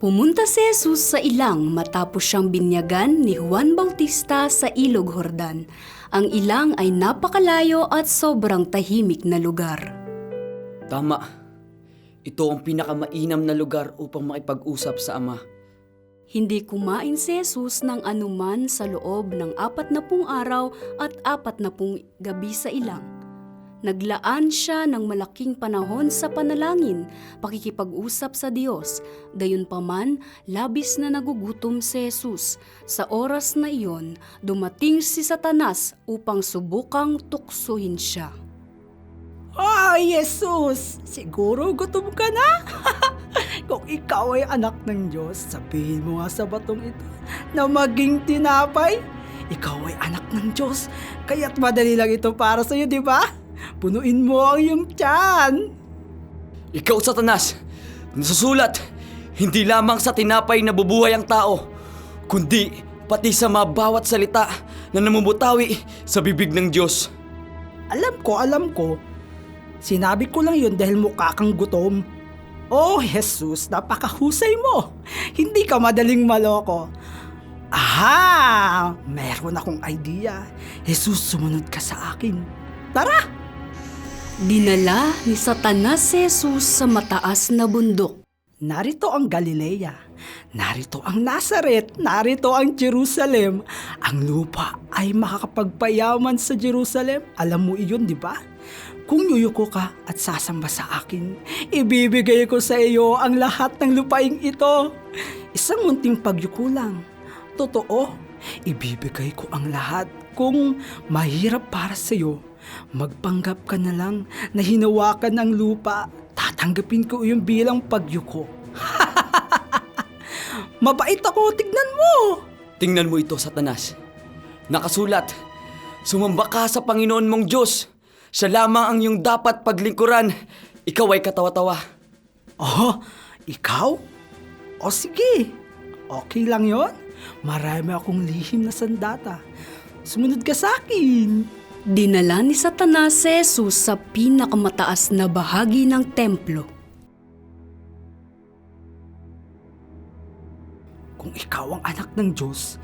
Pumunta si Jesus sa ilang matapos siyang binyagan ni Juan Bautista sa Ilog Jordan. Ang ilang ay napakalayo at sobrang tahimik na lugar. Tama. Ito ang pinakamainam na lugar upang makipag-usap sa Ama. Hindi kumain si Jesus ng anuman sa loob ng 40 araw at 40 gabi sa ilang. Naglaan siya ng malaking panahon sa panalangin, pakikipag-usap sa Diyos. Gayunpaman, labis na nagugutom si Jesus. Sa oras na iyon, dumating si Satanas upang subukang tuksohin siya. Jesus! Siguro gutom ka na? Kung ikaw ay anak ng Diyos, sabihin mo nga sa batong ito na maging tinapay. Ikaw ay anak ng Diyos, kaya't madali lang ito para sa'yo, di ba? Punuin mo ang iyong tiyan. Ikaw, Satanas, nasusulat, hindi lamang sa tinapay na bubuhay ang tao, kundi pati sa mga bawat salita na namumutawi sa bibig ng Diyos. Alam ko. Sinabi ko lang yun dahil mukha kang gutom. Oh, Jesus, napakahusay mo. Hindi ka madaling maloko. Aha! Meron akong idea. Jesus, sumunod ka sa akin. Tara! Dinala ni Satanas si Jesus sa mataas na bundok. Narito ang Galilea, narito ang Nazaret, narito ang Jerusalem. Ang lupa ay makakapagpayaman sa Jerusalem. Alam mo iyon, di ba? Kung yuyuko ka at sasamba sa akin, ibibigay ko sa iyo ang lahat ng lupaing ito. Isang munting pagyuko lang. Totoo, ibibigay ko ang lahat. Kung mahirap para sa iyo, magpanggap ka na lang na hinawakan ng lupa. Tatanggapin ko iyon bilang pagyuko. Mabait ako, tignan mo! Tingnan mo ito, Satanas. Nakasulat, sumamba ka sa Panginoon mong Diyos. Siya lamang ang iyong dapat paglingkuran. Ikaw ay katawa-tawa. Oh, ikaw? O sige, okay lang yon. Marami akong lihim na sandata. Sumunod ka sa akin. Dinala ni Satanas si Jesus sa pinakamataas na bahagi ng templo. Kung ikaw ang anak ng Diyos,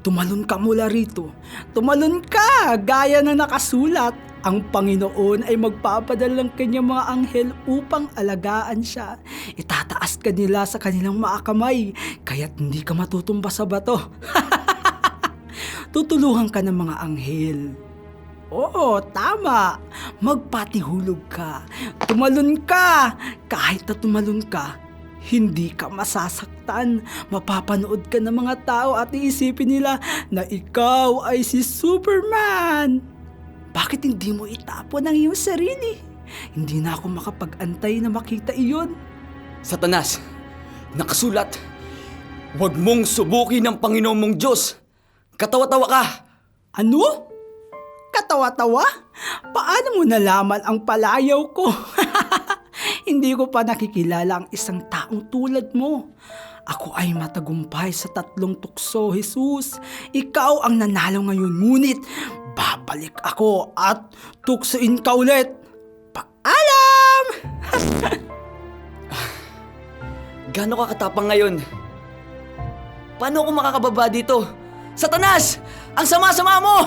tumalon ka mula rito. Tumalon ka, gaya na nakasulat. Ang Panginoon ay magpapadala ng kanyang mga anghel upang alagaan siya. Itataas ka nila sa kanilang mga kamay, kaya't hindi ka matutumba sa bato. Tutulungan ka ng mga anghel. Oo, tama. Magpatihulog ka. Tumalon ka. Kahit na tumalon ka, hindi ka masasaktan. Mapapanood ka ng mga tao at iisipin nila na ikaw ay si Superman. Bakit hindi mo itapon ang iyong sarili? Hindi na ako makapag-antay na makita iyon. Satanas, nakasulat, huwag mong subukin ang Panginoon mong Diyos. Katawa-tawa ka. Ano? Katawa-tawa? Paano mo nalaman ang palayaw ko? Hindi ko pa nakikilala ang isang taong tulad mo. Ako ay matagumpay sa 3 tukso, Jesus. Ikaw ang nanalo ngayon, ngunit babalik ako at tuksoin ka ulit. Paalam! Gaano ka katapang ngayon? Paano ako makakababa dito? Satanas! Ang sama-sama mo!